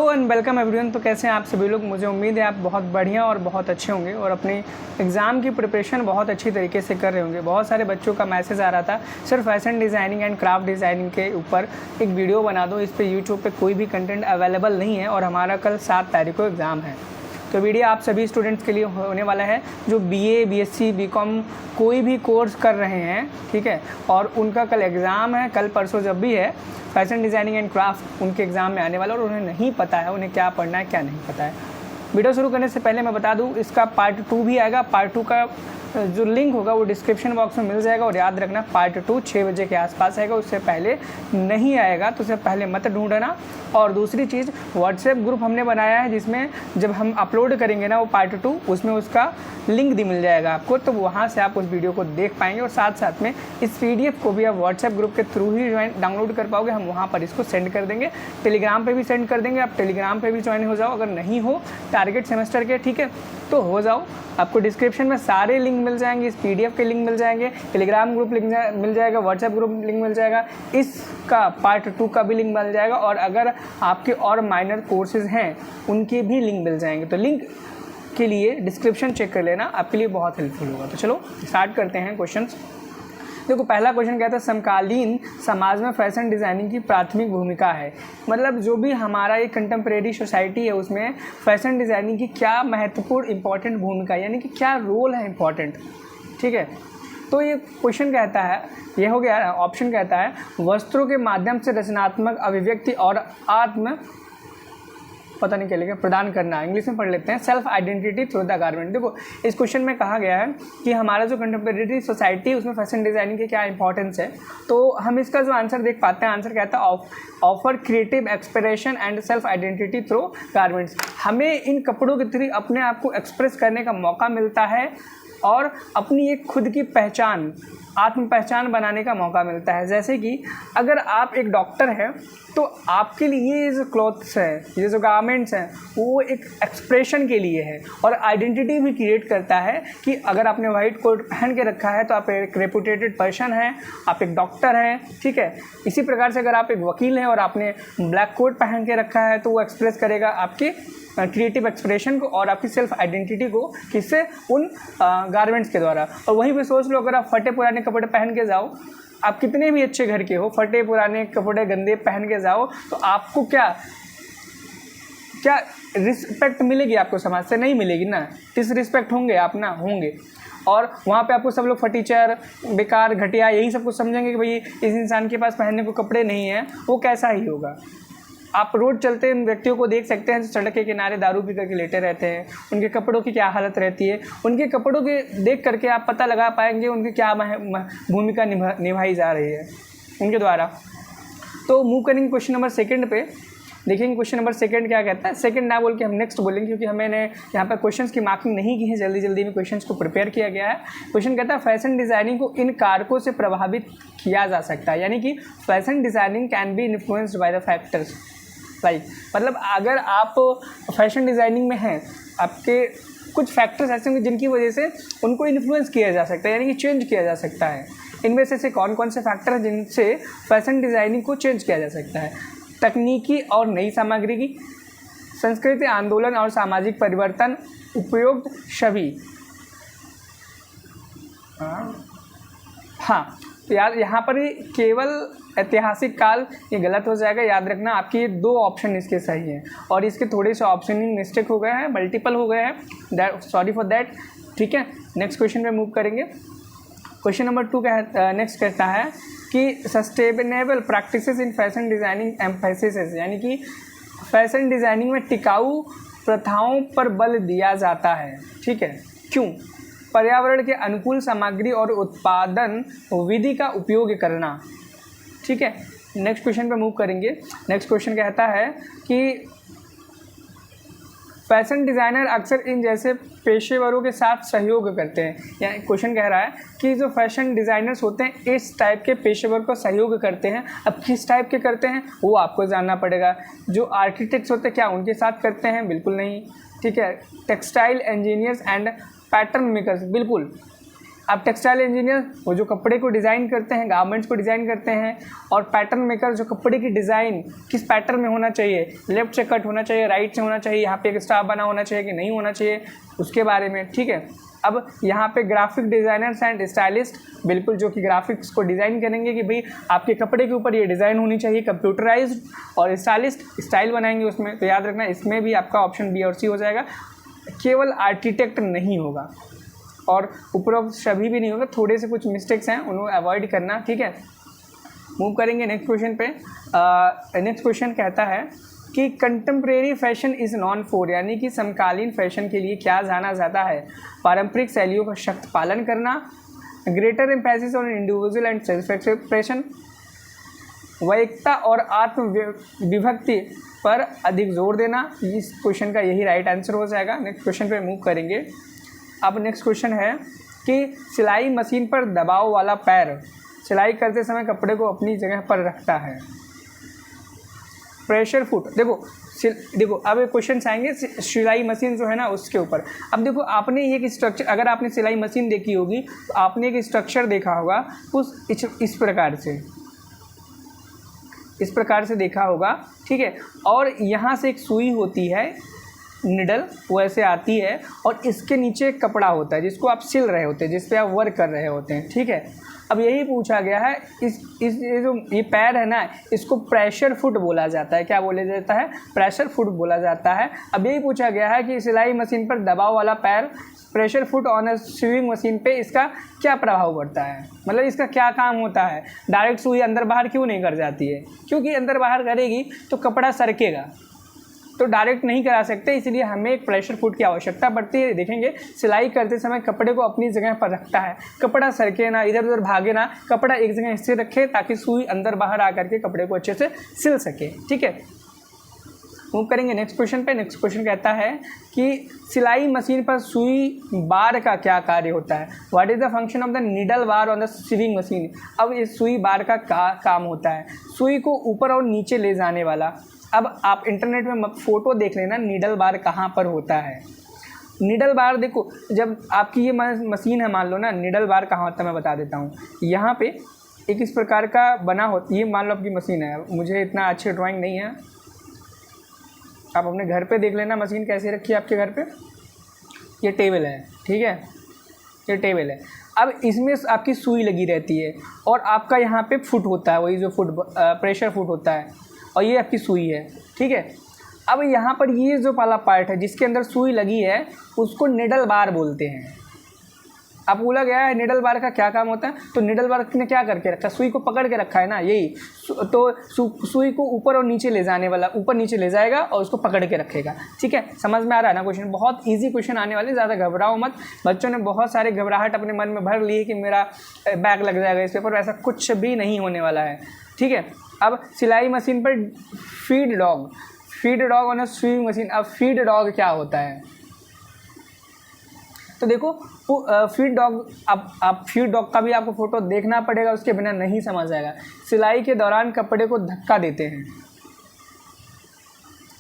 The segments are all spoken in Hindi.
Hello and welcome everyone. तो कैसे हैं आप सभी लोग? मुझे उम्मीद है आप बहुत बढ़िया और बहुत अच्छे होंगे और अपने एग्ज़ाम की प्रिपरेशन बहुत अच्छी तरीके से कर रहे होंगे। बहुत सारे बच्चों का मैसेज आ रहा था, sir fashion designing and craft designing के ऊपर एक वीडियो बना दो, इस पर यूट्यूब पे कोई भी कंटेंट अवेलेबल नहीं है और हमारा कल 7 तारीख को एग्ज़ाम है। तो वीडियो आप सभी स्टूडेंट्स के लिए होने वाला है जो बीए, बीएससी, बीकॉम कोई भी कोर्स कर रहे हैं, ठीक है, और उनका कल एग्ज़ाम है, कल परसों जब भी है, फैशन डिज़ाइनिंग एंड क्राफ्ट उनके एग्ज़ाम में आने वाला और उन्हें नहीं पता है उन्हें क्या पढ़ना है क्या नहीं पता है। वीडियो शुरू करने से पहले मैं बता दूं, इसका पार्ट 2 भी आएगा। पार्ट 2 का जो लिंक होगा वो डिस्क्रिप्शन बॉक्स में मिल जाएगा और याद रखना पार्ट 2 6 बजे के आसपास आएगा, उससे पहले नहीं आएगा, तो उससे पहले मत ढूंढना। और दूसरी चीज़, व्हाट्सएप ग्रुप हमने बनाया है जिसमें जब हम अपलोड करेंगे ना वो पार्ट 2, उसमें उसका लिंक भी मिल जाएगा आपको, तो वहाँ से आप उस वीडियो को देख पाएंगे और साथ साथ में इस PDF को भी आप व्हाट्सएप ग्रुप के थ्रू ही डाउनलोड कर पाओगे। हम वहाँ पर इसको सेंड कर देंगे, टेलीग्राम पे भी सेंड कर देंगे, आप टेलीग्राम पे भी ज्वाइन हो जाओ। अगर नहीं हो टारगेट सेमेस्टर के, ठीक है, तो हो जाओ। आपको डिस्क्रिप्शन में सारे लिंक मिल जाएंगे, इस PDF के लिंक मिल जाएंगे, टेलीग्राम ग्रुप लिंक मिल जाएगा, व्हाट्सएप ग्रुप लिंक मिल जाएगा, इसका पार्ट 2 का भी लिंक मिल जाएगा और अगर आपके और माइनर कोर्सेज हैं उनके भी लिंक मिल जाएंगे। तो लिंक के लिए डिस्क्रिप्शन चेक कर लेना, आपके लिए बहुत हेल्पफुल होगा। तो चलो स्टार्ट करते हैं क्वेश्चंस। देखो पहला क्वेश्चन कहता है समकालीन समाज में फैशन डिज़ाइनिंग की प्राथमिक भूमिका है। मतलब जो भी हमारा एक कंटेम्प्रेरी सोसाइटी है उसमें फैशन डिज़ाइनिंग की क्या महत्वपूर्ण इंपॉर्टेंट भूमिका, यानी कि क्या रोल है इंपॉर्टेंट, ठीक है। तो ये क्वेश्चन कहता है, ये हो गया। ऑप्शन कहता है वस्त्रों के माध्यम से रचनात्मक अभिव्यक्ति और आत्म पता नहीं क्या लिखा प्रदान करना। इंग्लिश में पढ़ लेते हैं, self identity through the garment. देखो इस क्वेश्चन में कहा गया है कि हमारा जो कंटेम्प्रेरी सोसाइटी है उसमें फैशन डिज़ाइनिंग की क्या इंपॉर्टेंस है। तो हम इसका जो आंसर देख पाते हैं, आंसर कहता है offer creative expression and self identity through garments. हमें इन कपड़ों के थ्रू अपने आप को एक्सप्रेस करने का मौका मिलता है और अपनी एक खुद की पहचान, आत्म पहचान बनाने का मौका मिलता है। जैसे कि अगर आप एक डॉक्टर हैं तो आपके लिए ये जो क्लॉथ्स हैं, ये जो गारमेंट्स हैं, वो एक एक्सप्रेशन के लिए है और आइडेंटिटी भी क्रिएट करता है कि अगर आपने वाइट कोट पहन के रखा है तो आप एक रेपुटेटेड पर्सन हैं, आप एक डॉक्टर हैं, ठीक है। इसी प्रकार से अगर आप एक वकील हैं और आपने ब्लैक कोट पहन के रखा है तो वो एक्सप्रेस करेगा आपके क्रिएटिव एक्सप्रेशन को और आपकी सेल्फ आइडेंटिटी को, किससे? उन गारमेंट्स के द्वारा। और वहीं पे सोच लो, अगर आप फटे पुराने कपड़े पहन के जाओ, आप कितने भी अच्छे घर के हो, फटे पुराने कपड़े गंदे पहन के जाओ तो आपको क्या रिस्पेक्ट मिलेगी? आपको समाज से नहीं मिलेगी ना, डिसरिस्पेक्ट होंगे आप ना, होंगे। और वहाँ पे आपको सब लोग फटीचर, बेकार, घटिया यही सब कुछ समझेंगे कि भाई इस इंसान के पास पहनने को कपड़े नहीं हैं, वो कैसा ही होगा। आप रोड चलते इन व्यक्तियों को देख सकते हैं जो सड़क के किनारे दारू पी करके लेटे रहते हैं, उनके कपड़ों की क्या हालत रहती है। उनके कपड़ों के देख करके आप पता लगा पाएंगे उनकी क्या भूमिका निभाई जा रही है उनके द्वारा। तो मूव करेंगे क्वेश्चन नंबर 2 पे। देखेंगे क्वेश्चन नंबर 2 क्या कहता है। सेकंड ना बोल के हम नेक्स्ट बोलेंगे क्योंकि हमने यहाँ पर क्वेश्चंस की मार्किंग नहीं की है, जल्दी जल्दी में क्वेश्चंस को प्रिपेयर किया गया है। क्वेश्चन कहता है फैशन डिज़ाइनिंग को इन कारकों से प्रभावित किया जा सकता है, यानी कि fashion designing can be influenced by the factors like. मतलब अगर आप फैशन डिज़ाइनिंग में हैं, आपके कुछ फैक्टर्स ऐसे होंगे जिनकी वजह से उनको इन्फ्लुएंस किया जा सकता है, यानी कि चेंज किया जा सकता है। इनमें से कौन कौन से फैक्टर हैं जिनसे फैशन डिज़ाइनिंग को चेंज किया जा सकता है? तकनीकी और नई सामग्री की, संस्कृति, आंदोलन और सामाजिक परिवर्तन, उपयुक्त छवि। हाँ, तो यार यहाँ पर ही केवल ऐतिहासिक काल, ये गलत हो जाएगा, याद रखना। आपके 2 ऑप्शन इसके सही हैं और इसके थोड़े से ऑप्शनिंग मिस्टेक हो गए हैं, मल्टीपल हो गए हैं, सॉरी फॉर दैट, ठीक है। नेक्स्ट क्वेश्चन पे मूव करेंगे। क्वेश्चन नंबर 2 नेक्स्ट कहता है कि sustainable practices in fashion designing emphasis, यानी कि फैशन डिज़ाइनिंग में टिकाऊ प्रथाओं पर बल दिया जाता है, ठीक है। क्यों? पर्यावरण के अनुकूल सामग्री और उत्पादन विधि का उपयोग करना, ठीक है। नेक्स्ट क्वेश्चन पे मूव करेंगे। नेक्स्ट क्वेश्चन कहता है कि फैशन डिज़ाइनर अक्सर इन जैसे पेशेवरों के साथ सहयोग करते हैं। यानी क्वेश्चन कह रहा है कि जो फैशन डिज़ाइनर्स होते हैं इस टाइप के पेशेवर को सहयोग करते हैं। अब किस टाइप के करते हैं वो आपको जानना पड़ेगा। जो आर्किटेक्ट्स होते हैं क्या उनके साथ करते हैं? बिल्कुल नहीं, ठीक है। Textile engineers and pattern makers, बिल्कुल। अब टेक्सटाइल इंजीनियर वो जो कपड़े को डिज़ाइन करते हैं, गारमेंट्स को डिज़ाइन करते हैं, और पैटर्न मेकर जो कपड़े की डिज़ाइन किस पैटर्न में होना चाहिए, लेफ्ट से कट होना चाहिए, राइट से होना चाहिए, यहाँ पे एक स्टार बना होना चाहिए कि नहीं होना चाहिए, उसके बारे में, ठीक है। अब यहाँ पे ग्राफिक डिज़ाइनर्स एंड स्टाइलिस्ट, बिल्कुल जो कि ग्राफिक्स को डिज़ाइन करेंगे कि भाई आपके कपड़े के ऊपर ये डिज़ाइन होनी चाहिए, कंप्यूटराइज्ड, और स्टाइलिस्ट स्टाइल बनाएंगे उसमें। तो याद रखना इसमें भी आपका ऑप्शन बी और सी हो जाएगा। केवल आर्किटेक्ट नहीं होगा, और उपरोक्त सभी भी नहीं होगा, थोड़े से कुछ मिस्टेक्स हैं उन्हें अवॉइड करना, ठीक है। मूव करेंगे नेक्स्ट क्वेश्चन पे। नेक्स्ट क्वेश्चन कहता है कि contemporary fashion is non for, यानी कि समकालीन फैशन के लिए क्या जाना जाता है? पारंपरिक शैलियों का सख्त पालन करना, greater emphasis on individual and self expression, वैयक्तिकता और आत्म विभक्ति पर अधिक जोर देना। इस क्वेश्चन का यही राइट आंसर हो जाएगा। नेक्स्ट क्वेश्चन पे मूव करेंगे। अब नेक्स्ट क्वेश्चन है कि सिलाई मशीन पर दबाव वाला पैर सिलाई करते समय कपड़े को अपनी जगह पर रखता है। प्रेशर फुट, देखो अब क्वेश्चन आएंगे सिलाई मशीन जो है ना उसके ऊपर। अब देखो आपने एक स्ट्रक्चर, अगर आपने सिलाई मशीन देखी होगी तो आपने एक स्ट्रक्चर देखा होगा उस इस प्रकार से देखा होगा, ठीक है। और यहाँ से एक सुई होती है, निडल वो ऐसे आती है, और इसके नीचे एक कपड़ा होता है जिसको आप सिल रहे होते हैं, जिस पे आप वर्क कर रहे होते हैं, ठीक है। अब यही पूछा गया है, ये पैर है ना, इसको प्रेशर फुट बोला जाता है। क्या बोला जाता है? प्रेशर फुट बोला जाता है। अब यही पूछा गया है कि सिलाई मशीन पर दबाव वाला पैर, pressure foot on a swing machine पे इसका क्या प्रभाव पड़ता है, मतलब इसका क्या काम होता है? डायरेक्ट सुई अंदर बाहर क्यों नहीं कर जाती है? क्योंकि अंदर बाहर करेगी तो कपड़ा सरकेगा, तो डायरेक्ट नहीं करा सकते, इसलिए हमें एक प्रेशर फुट की आवश्यकता पड़ती है। देखेंगे सिलाई करते समय कपड़े को अपनी जगह पर रखता है, कपड़ा सरके ना, इधर उधर भागे ना, कपड़ा एक जगह स्थिर रखे ताकि सुई अंदर बाहर आकर के कपड़े को अच्छे से सिल सके, ठीक है। मूव करेंगे नेक्स्ट क्वेश्चन पे। नेक्स्ट क्वेश्चन कहता है कि सिलाई मशीन पर सुई बार का क्या कार्य होता है? What is the function of the needle bar on the swimming machine. अब इस सुई बार का काम होता है सुई को ऊपर और नीचे ले जाने वाला। अब आप इंटरनेट में फ़ोटो देख लेना नीडल बार कहाँ पर होता है। नीडल बार देखो, जब आपकी ये मशीन है मान लो ना, नीडल बार कहाँ होता है मैं बता देता हूँ। यहाँ पे एक इस प्रकार का बना होता, ये मान लो आपकी मशीन है, मुझे इतना अच्छी ड्राइंग नहीं है, आप अपने घर पे देख लेना मशीन कैसे रखी है आपके घर पे। ये टेबल है, ठीक है, ये टेबल है। अब इसमें आपकी सुई लगी रहती है और आपका यहाँ पे फुट होता है, वही जो फुट प्रेशर फुट होता है, और ये आपकी सुई है, ठीक है। अब यहाँ पर ये जो वाला पार्ट है जिसके अंदर सुई लगी है उसको निडल बार बोलते हैं। अब बोला गया है निडल बार का क्या काम होता है, तो निडल बार ने क्या करके रखा, सुई को पकड़ के रखा है ना, यही तो सुई को ऊपर और नीचे ले जाने वाला, ऊपर नीचे ले जाएगा और उसको पकड़ के रखेगा, ठीक है। समझ में आ रहा है ना क्वेश्चन? बहुत इजी क्वेश्चन आने वाले, ज़्यादा घबराओ मत। बच्चों ने बहुत सारे घबराहट अपने मन में भर ली है कि मेरा बैक लग जाएगा इस पेपर, ऐसा कुछ भी नहीं होने वाला है, ठीक है। अब सिलाई मशीन पर feed dog on a swing machine. अब फीड डॉग क्या होता है, तो देखो फीड डॉग, अब आप फीड डॉग का भी आपको फोटो देखना पड़ेगा, उसके बिना नहीं समझ आएगा। सिलाई के दौरान कपड़े को धक्का देते हैं,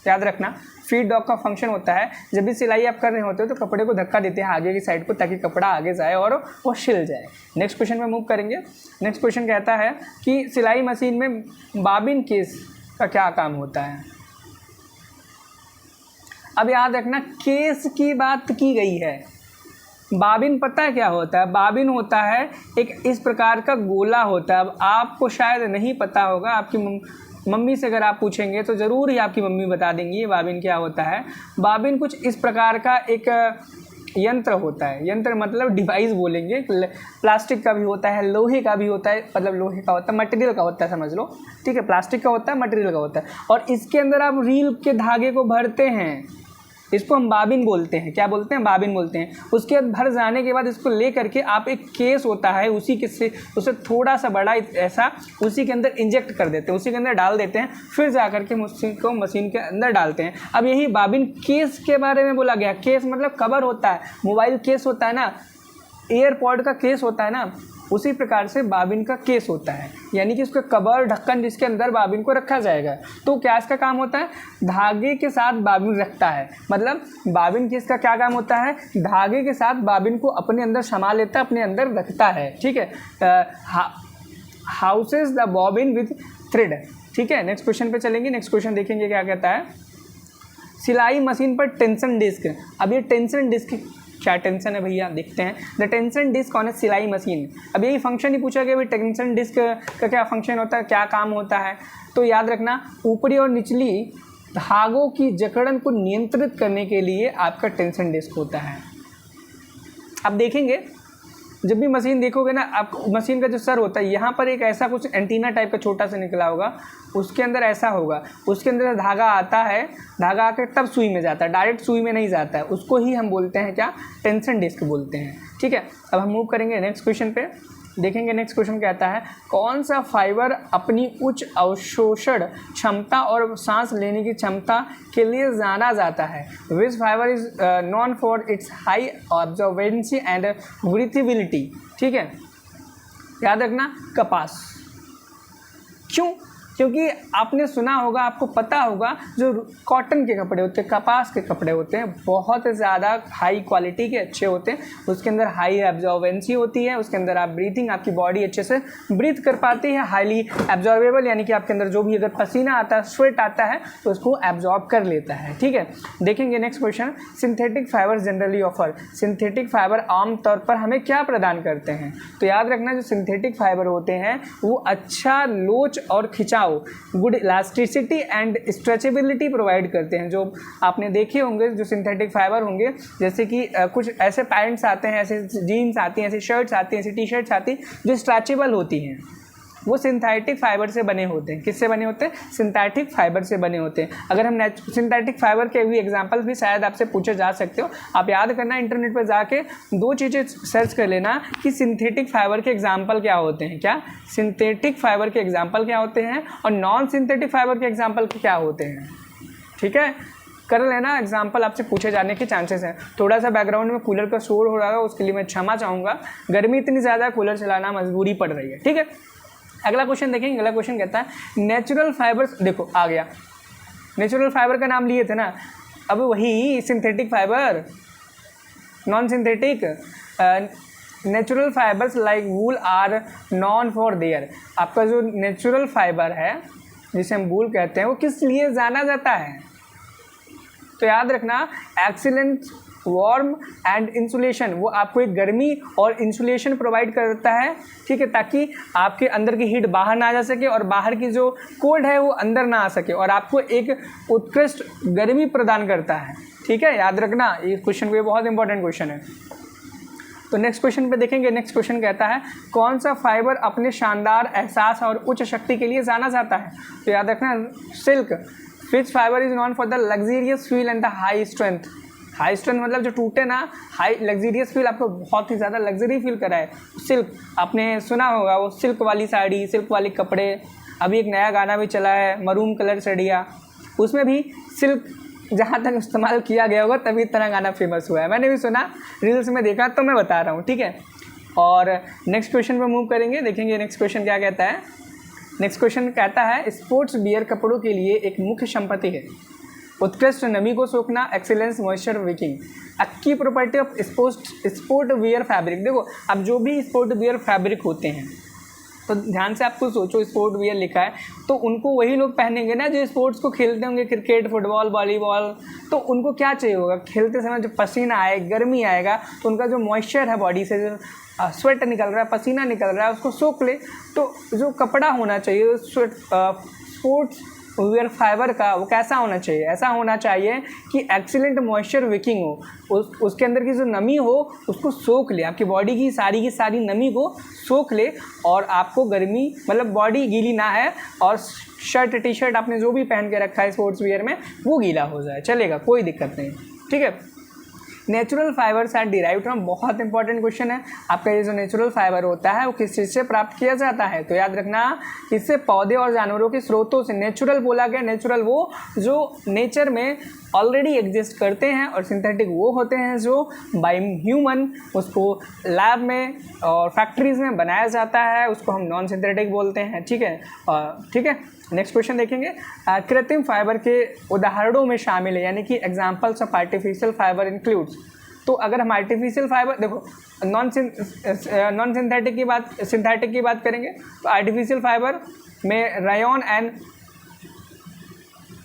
याद रखना। फीड डॉग का फंक्शन होता है जब भी सिलाई आप कर रहे होते हो तो कपड़े को धक्का देते हैं आगे की साइड को, ताकि कपड़ा आगे जाए और वो सिल जाए। नेक्स्ट क्वेश्चन में मूव करेंगे। नेक्स्ट क्वेश्चन कहता है कि सिलाई मशीन में बाबिन केस का क्या काम होता है। अब याद रखना केस की बात की गई है, बाबिन पता है क्या होता है? बाबिन होता है एक इस प्रकार का गोला होता है। अब आपको शायद नहीं पता होगा, आपकी मम्मी से अगर आप पूछेंगे तो ज़रूर ही आपकी मम्मी बता देंगी ये बाबिन क्या होता है। बाबिन कुछ इस प्रकार का एक यंत्र होता है, यंत्र मतलब डिवाइस बोलेंगे। प्लास्टिक का भी होता है, लोहे का भी होता है, मतलब लोहे का होता है, मटेरियल का होता है, समझ लो, ठीक है। प्लास्टिक का होता है, मटेरियल का होता है, और इसके अंदर आप रील के धागे को भरते हैं, इसको हम बाबिन बोलते हैं। क्या बोलते हैं? बाबिन बोलते हैं। उसके बाद भर जाने के बाद इसको ले करके आप एक केस होता है, उसी के से उसे थोड़ा सा बड़ा ऐसा उसी के अंदर इंजेक्ट कर देते हैं, उसी के अंदर डाल देते हैं, फिर जा करके उसको मशीन के अंदर डालते हैं। अब यही बाबिन केस के बारे में बोला गया। केस मतलब कवर होता है, मोबाइल केस होता है ना, एयरपॉड का केस होता है ना, उसी प्रकार से बाबिन का केस होता है, यानी कि उसका कवर ढक्कन जिसके अंदर बाबिन को रखा जाएगा। तो क्या इसका काम होता है, धागे के साथ बाबिन रखता है, मतलब बाबिन केस का क्या काम होता है, धागे के साथ बाबिन को अपने अंदर समा लेता है, अपने अंदर रखता है। ठीक है, houses the bobbin with thread. ठीक है, नेक्स्ट क्वेश्चन पे चलेंगे। नेक्स्ट क्वेश्चन देखेंगे क्या कहता है, सिलाई मशीन पर टेंशन डिस्क। अब ये टेंशन डिस्क क्या टेंशन है भैया, देखते हैं। द टेंशन डिस्क ऑन ए सिलाई मशीन। अब यही फंक्शन ही पूछा गया भाई, टेंशन डिस्क का क्या फंक्शन होता है, क्या काम होता है। तो याद रखना, ऊपरी और निचली धागों की जकड़न को नियंत्रित करने के लिए आपका टेंशन डिस्क होता है। अब देखेंगे, जब भी मशीन देखोगे ना, आप मशीन का जो सर होता है यहाँ पर एक ऐसा कुछ एंटीना टाइप का छोटा सा निकला होगा, उसके अंदर ऐसा होगा, उसके अंदर धागा आता है, धागा आकर तब सुई में जाता है, डायरेक्ट सुई में नहीं जाता है, उसको ही हम बोलते हैं क्या, टेंशन डिस्क बोलते हैं। ठीक है, अब हम मूव करेंगे नेक्स्ट क्वेश्चन पे। देखेंगे नेक्स्ट क्वेश्चन कहता है, कौन सा फाइबर अपनी उच्च अवशोषण क्षमता और सांस लेने की क्षमता के लिए जाना जाता है। Which fibre is known for its high absorbency and breathability. ठीक है, याद रखना, कपास। क्यों, क्योंकि आपने सुना होगा, आपको पता होगा, जो कॉटन के कपड़े होते हैं, कपास के कपड़े होते हैं, बहुत ज़्यादा हाई क्वालिटी के अच्छे होते हैं, उसके अंदर हाई एब्जॉर्बेंसी होती है, उसके अंदर आप ब्रीथिंग, आपकी बॉडी अच्छे से ब्रीथ कर पाती है, हाईली एब्जॉर्बेबल, यानी कि आपके अंदर जो भी अगर पसीना आता है, स्वेट आता है, तो उसको एब्जॉर्ब कर लेता है। ठीक है, देखेंगे next question, synthetic fibre generally offer. Synthetic fibre आमतौर पर हमें क्या प्रदान करते हैं। तो याद रखना, जो सिंथेटिक फाइबर होते हैं वो अच्छा लोच और खिंचाव, good elasticity and stretchability provide करते हैं। जो आपने देखे होंगे जो सिंथेटिक फाइबर होंगे, जैसे कि कुछ ऐसे पैंट्स आते हैं, ऐसे जीन्स आती हैं, ऐसी शर्ट्स आती हैं, ऐसी टी शर्ट्स आती हैं जो स्ट्रेचेबल होती हैं, वो सिंथेटिक फाइबर से बने होते हैं। किससे बने होते हैं, सिंथेटिक फाइबर से बने होते हैं। अगर हम सिंथेटिक फाइबर के भी एग्जांपल भी शायद आपसे पूछे जा सकते हो, आप याद करना, इंटरनेट पर जाके दो चीज़ें सर्च कर लेना कि सिंथेटिक फाइबर के एग्जाम्पल क्या होते हैं, क्या सिंथेटिक फाइबर के एग्जाम्पल क्या होते हैं और नॉन सिंथेटिक फाइबर के एग्जाम्पल क्या होते हैं। ठीक है, कर लेना, एग्जाम्पल आपसे पूछे जाने के चांसेस हैं। थोड़ा सा बैकग्राउंड में कूलर का शोर हो रहा है, उसके लिए मैं क्षमा चाहूँगा, गर्मी इतनी ज़्यादा कूलर चलाना मजबूरी पड़ रही है। ठीक है, अगला क्वेश्चन देखेंगे। अगला क्वेश्चन कहता है, नेचुरल फाइबर्स। देखो आ गया, नेचुरल फाइबर का नाम लिए थे ना, अब वही synthetic fibre, non synthetic. Natural fibres like wool are known for their. आपका जो नेचुरल फाइबर है जिसे हम वूल कहते हैं, वो किस लिए जाना जाता है। तो याद रखना, एक्सीलेंट वार्म एंड इंसुलेशन, वो आपको एक गर्मी और इंसुलेशन प्रोवाइड करता है। ठीक है, ताकि आपके अंदर की हीट बाहर ना जा सके और बाहर की जो कोल्ड है वो अंदर ना आ सके, और आपको एक उत्कृष्ट गर्मी प्रदान करता है। ठीक है, याद रखना, ये क्वेश्चन को, ये बहुत इंपॉर्टेंट क्वेश्चन है। तो नेक्स्ट क्वेश्चन पे देखेंगे। नेक्स्ट क्वेश्चन कहता है, कौन सा फाइबर अपने शानदार एहसास और उच्च शक्ति के लिए जाना जाता है। तो याद रखना, silk. Which fibre is known for the luxurious feel and the high strength. High strength मतलब जो टूटे ना, हाई लग्जरियस फील, आपको बहुत ही ज़्यादा लग्जरी फील कराए। सिल्क, आपने सुना होगा वो सिल्क वाली साड़ी, सिल्क वाले कपड़े। अभी एक नया गाना भी चला है, मरून कलर साड़ियाँ, उसमें भी सिल्क जहाँ तक इस्तेमाल किया गया होगा तभी इतना गाना फेमस हुआ है। मैंने भी सुना, रील्स में देखा, तो मैं बता रहा हूँ। ठीक है, और नेक्स्ट क्वेश्चन पर मूव करेंगे। देखेंगे नेक्स्ट क्वेश्चन क्या कहता है। नेक्स्ट क्वेश्चन कहता है, स्पोर्ट्स वियर कपड़ों के लिए एक मुख्य संपत्ति है उत्कृष्ट नमी को सोखना, एक्सीलेंस मॉइस्चर विकिंग। की property of sport wear fabric. देखो, अब जो भी स्पोर्ट वियर फैब्रिक होते हैं, तो ध्यान से आपको सोचो, स्पोर्ट वियर लिखा है तो उनको वही लोग पहनेंगे ना जो स्पोर्ट्स को खेलते होंगे, क्रिकेट, फुटबॉल, वॉलीबॉल। तो उनको क्या चाहिए होगा, खेलते समय जो पसीना आए, गर्मी आएगा, तो उनका जो मॉइस्चर है बॉडी से, जो स्वेट निकल रहा है, पसीना निकल रहा है, उसको सोख ले। तो जो कपड़ा होना चाहिए स्पोर्ट्स वियर फाइबर का, वो कैसा होना चाहिए, ऐसा होना चाहिए कि एक्सीलेंट मॉइस्चर विकिंग हो, उसके अंदर की जो नमी हो उसको सोख ले, आपकी बॉडी की सारी नमी को सोख ले, और आपको गर्मी, मतलब बॉडी गीली ना है और शर्ट टी शर्ट आपने जो भी पहन के रखा है स्पोर्ट्स वियर में वो गीला हो जाए, चलेगा, कोई दिक्कत नहीं। ठीक है, natural fibres are derived from, बहुत इंपॉर्टेंट क्वेश्चन है आपका। ये जो नेचुरल फाइबर होता है वो किस चीज़ से प्राप्त किया जाता है, तो याद रखना इससे पौधे और जानवरों के स्रोतों से। नेचुरल बोला गया, नेचुरल वो जो नेचर में ऑलरेडी एग्जिस्ट करते हैं, और सिंथेटिक वो होते हैं जो बाय ह्यूमन उसको लैब में और फैक्ट्रीज में बनाया जाता है, उसको हम नॉन सिंथेटिक बोलते हैं। ठीक है, ठीक है। नेक्स्ट क्वेश्चन देखेंगे, कृत्रिम फाइबर के उदाहरणों में शामिल है, यानी कि examples of artificial fibre includes. तो अगर हम आर्टिफिशियल फाइबर देखो नॉन सिंथेटिक की बात करेंगे तो आर्टिफिशियल फाइबर में रायन एंड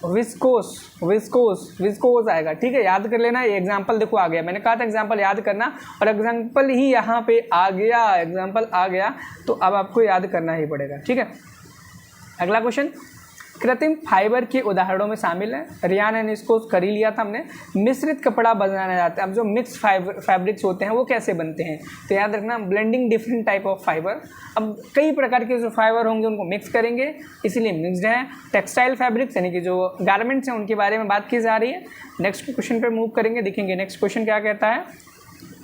विस्कोस आएगा। ठीक है, याद कर लेना। ये एग्जांपल देखो आ गया, मैंने कहा था एग्जांपल याद करना, और एग्जांपल ही यहाँ पे आ गया, एग्जांपल आ गया, तो अब आपको याद करना ही पड़ेगा। ठीक है, अगला क्वेश्चन, कृत्रिम फाइबर के उदाहरणों में शामिल है, रियान एंड इसको कर ही लिया था हमने। मिश्रित कपड़ा बनाया जाता है। अब जो मिक्स फैब्रिक्स होते हैं वो कैसे बनते हैं, तो याद रखना blending different type of fibre. अब कई प्रकार के जो फाइबर होंगे उनको मिक्स करेंगे, इसीलिए मिक्सड है। टेक्सटाइल फैब्रिक्स यानी कि जो गारमेंट्स हैं उनके बारे में बात की जा रही है। नेक्स्ट क्वेश्चन पर मूव करेंगे, देखेंगे नेक्स्ट क्वेश्चन क्या कहता है।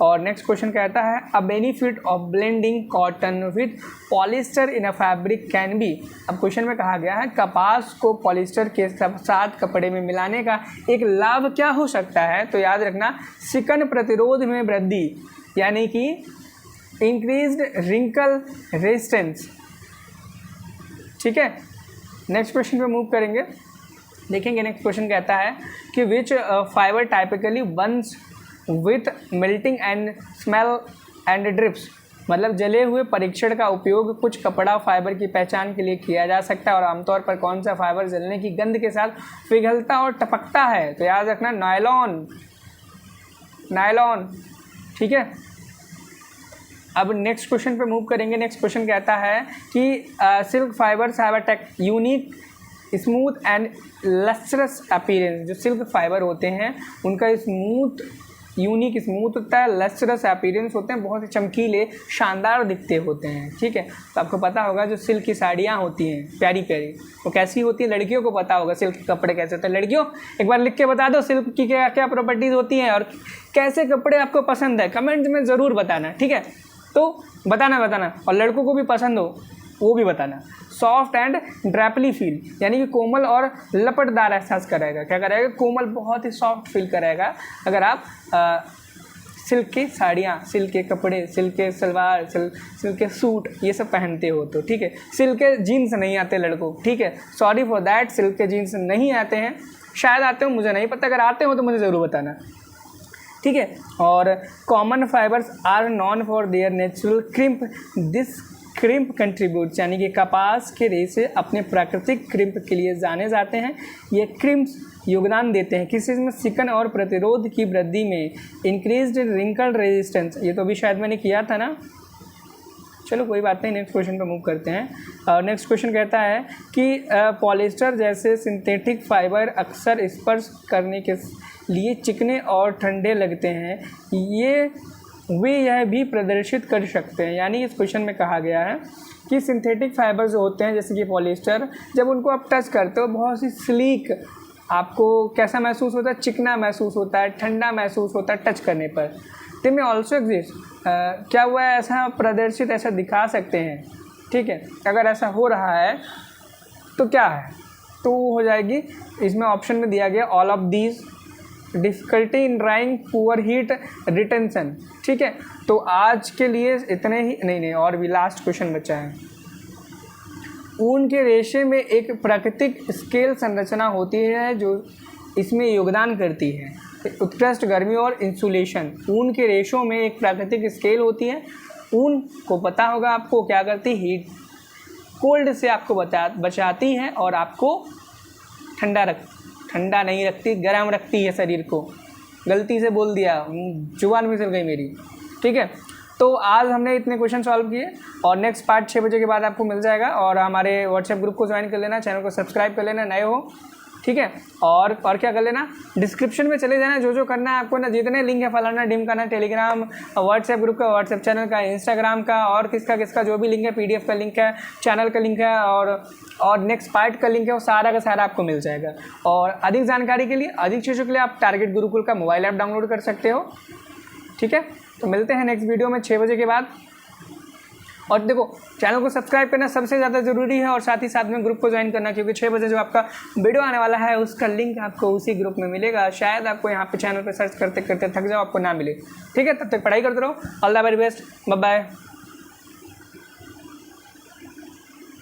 और नेक्स्ट क्वेश्चन कहता है, a benefit of blending cotton with polyester in a fabric can be. अब क्वेश्चन में कहा गया है कपास को पॉलिस्टर के साथ कपड़े में मिलाने का एक लाभ क्या हो सकता है, तो याद रखना सिकन प्रतिरोध में वृद्धि, यानी कि इंक्रीज्ड रिंकल रेजिस्टेंस। ठीक है, नेक्स्ट क्वेश्चन पे मूव करेंगे, देखेंगे नेक्स्ट क्वेश्चन कहता है कि which fibre typically burns with melting and smell and drips. मतलब जले हुए परीक्षण का उपयोग कुछ कपड़ा फाइबर की पहचान के लिए किया जा सकता है, और आमतौर पर कौन सा फाइबर जलने की गंध के साथ पिघलता और टपकता है, तो याद रखना नायलॉन। ठीक है, अब नेक्स्ट क्वेश्चन पे मूव करेंगे। नेक्स्ट क्वेश्चन कहता है कि silk fibres have a unique smooth and lustrous appearance. जो सिल्क फाइबर होते हैं उनका यूनिक स्मूथ होता है, लस्ट्रस अपीयरेंस होते हैं, बहुत ही चमकीले शानदार दिखते होते हैं। ठीक है, तो आपको पता होगा जो सिल्क की साड़ियाँ होती हैं प्यारी प्यारी, वो कैसी होती है, लड़कियों को पता होगा सिल्क के कपड़े कैसे होते हैं। लड़कियों एक बार लिख के बता दो सिल्क की क्या क्या प्रॉपर्टीज़ होती हैं और कैसे कपड़े आपको पसंद है, कमेंट में ज़रूर बताना। ठीक है, तो बताना, और लड़कों को भी पसंद हो वो भी बताना। सॉफ्ट एंड ड्रैपली फील, यानी कि कोमल और लपटदार एहसास कराएगा। क्या कराएगा, कोमल, बहुत ही सॉफ्ट फील कराएगा अगर आप सिल्क की साड़ियाँ, सिल्क के कपड़े, सिल्क के सलवार, सिल्क के सूट ये सब पहनते हो तो। ठीक है, सिल्क के जीन्स नहीं आते लड़कों। ठीक है, सॉरी फॉर दैट, सिल्क के जीन्स नहीं आते हैं, शायद आते हो मुझे नहीं पता, अगर आते हो तो मुझे ज़रूर बताना। ठीक है, और common fibres are known for their natural crimp. This crimp contributes, यानी कि कपास के रेशे अपने प्राकृतिक क्रिम्प के लिए जाने जाते हैं। ये क्रिम्प्स योगदान देते हैं किस चीज़ में, सिकन और प्रतिरोध की वृद्धि में, इंक्रीज्ड रिंकल रेजिस्टेंस। ये तो अभी शायद मैंने किया था ना, चलो कोई बात नहीं, नेक्स्ट क्वेश्चन पे मूव करते हैं। और नेक्स्ट क्वेश्चन कहता है कि पॉलिस्टर जैसे सिंथेटिक फाइबर अक्सर स्पर्श करने के लिए चिकने और ठंडे लगते हैं, वे यह भी प्रदर्शित कर सकते हैं। यानी इस क्वेश्चन में कहा गया है कि सिंथेटिक फाइबर जो होते हैं जैसे कि पॉलिस्टर, जब उनको आप टच करते हो बहुत सी स्लीक, आपको कैसा महसूस होता है, चिकना महसूस होता है, ठंडा महसूस होता है टच करने पर। दे में ऑल्सो एग्जिस्ट, क्या हुआ है, ऐसा प्रदर्शित, ऐसा दिखा सकते हैं। ठीक है, अगर ऐसा हो रहा है तो क्या है, तो हो जाएगी, इसमें ऑप्शन में दिया गया all of these, difficulty in drawing, poor heat retention. ठीक है, तो आज के लिए इतने ही, नहीं और भी लास्ट क्वेश्चन बचा है। ऊन के रेशे में एक प्राकृतिक स्केल संरचना होती है जो इसमें योगदान करती है, उत्कृष्ट गर्मी और इंसुलेशन। ऊन के रेशों में एक प्राकृतिक स्केल होती है, ऊन को पता होगा आपको क्या करती है, हीट कोल्ड से आपको बचाती है और आपको ठंडा नहीं रखती, गर्म रखती है शरीर को। गलती से बोल दिया, जुबान में चल गई मेरी। ठीक है, तो आज हमने इतने क्वेश्चन सॉल्व किए, और नेक्स्ट पार्ट 6 बजे के बाद आपको मिल जाएगा। और हमारे व्हाट्सएप ग्रुप को ज्वाइन कर लेना, चैनल को सब्सक्राइब कर लेना नए हो। ठीक है। और क्या कर लेना, डिस्क्रिप्शन में चले जाना, जो करना है आपको ना, जितने लिंक है फलाना डिम का ना, टेलीग्राम व्हाट्सएप ग्रुप का, व्हाट्सएप चैनल का, इंस्टाग्राम का और किसका जो भी लिंक है, PDF का लिंक है, चैनल का लिंक है और नेक्स्ट पार्ट का लिंक है, वो सारा का सारा आपको मिल जाएगा। और अधिक जानकारी के लिए, अधिक चीज़ों के लिए आप टारगेट गुरुकुल का मोबाइल ऐप डाउनलोड कर सकते हो। ठीक है, तो मिलते हैं नेक्स्ट वीडियो में 6 बजे के बाद। और देखो, चैनल को सब्सक्राइब करना सबसे ज़्यादा ज़रूरी है और साथ ही साथ में ग्रुप को ज्वाइन करना, क्योंकि 6 बजे जो आपका वीडियो आने वाला है उसका लिंक आपको उसी ग्रुप में मिलेगा। शायद आपको यहाँ पे चैनल पे सर्च करते करते थक जाओ, आपको ना मिले। ठीक है, तब तक पढ़ाई करते रहो। All the very best, bye bye.